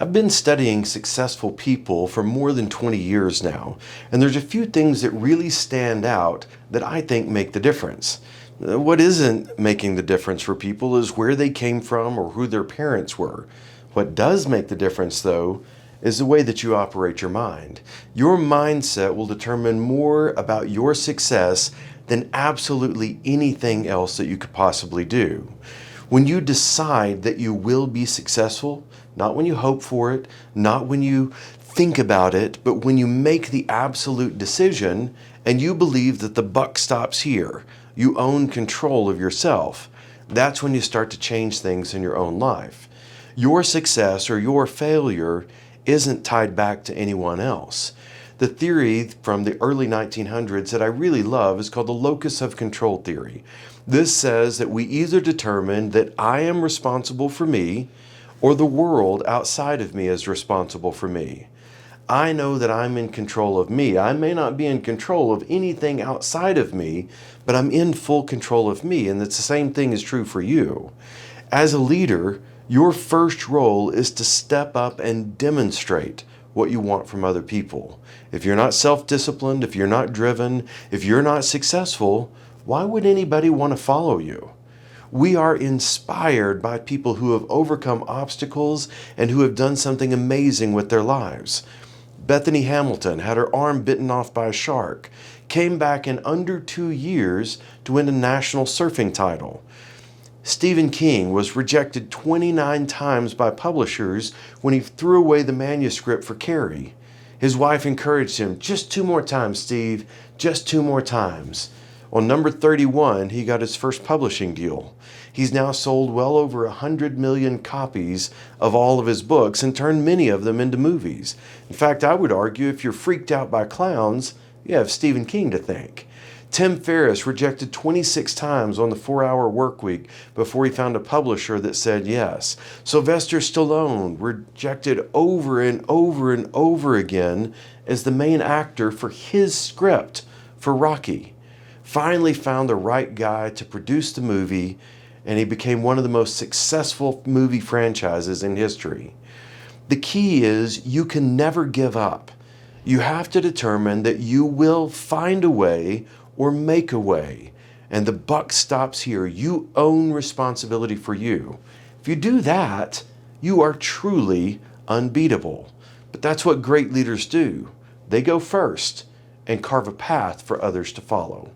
I've been studying successful people for more than 20 years now, and there's a few things that really stand out that I think make the difference. What isn't making the difference for people is where they came from or who their parents were. What does make the difference, though, is the way that you operate your mind. Your mindset will determine more about your success than absolutely anything else that you could possibly do. When you decide that you will be successful, not when you hope for it, not when you think about it, but when you make the absolute decision and you believe that the buck stops here, you own control of yourself, that's when you start to change things in your own life. Your success or your failure isn't tied back to anyone else. The theory from the early 1900s that I really love is called the locus of control theory. This says that we either determine that I am responsible for me or the world outside of me is responsible for me. I know that I'm in control of me. I may not be in control of anything outside of me, but I'm in full control of me, and it's the same thing is true for you. As a leader, your first role is to step up and demonstrate what you want from other people. If you're not self-disciplined, if you're not driven, if you're not successful, why would anybody want to follow you? We are inspired by people who have overcome obstacles and who have done something amazing with their lives. Bethany Hamilton had her arm bitten off by a shark, came back in under 2 years to win a national surfing title. Stephen King was rejected 29 times by publishers when he threw away the manuscript for Carrie. His wife encouraged him, "Just 2 more times, Steve, just 2 more times." On number 31, he got his first publishing deal. He's now sold well over 100 million copies of all of his books and turned many of them into movies. In fact, I would argue if you're freaked out by clowns, you have Stephen King to thank. Tim Ferriss rejected 26 times on the 4-hour work week before he found a publisher that said yes. Sylvester Stallone rejected over and over and over again as the main actor for his script for Rocky. Finally found the right guy to produce the movie, and he became one of the most successful movie franchises in history. The key is you can never give up. You have to determine that you will find a way or make a way, and the buck stops here. You own responsibility for you. If you do that, you are truly unbeatable. But that's what great leaders do. They go first and carve a path for others to follow.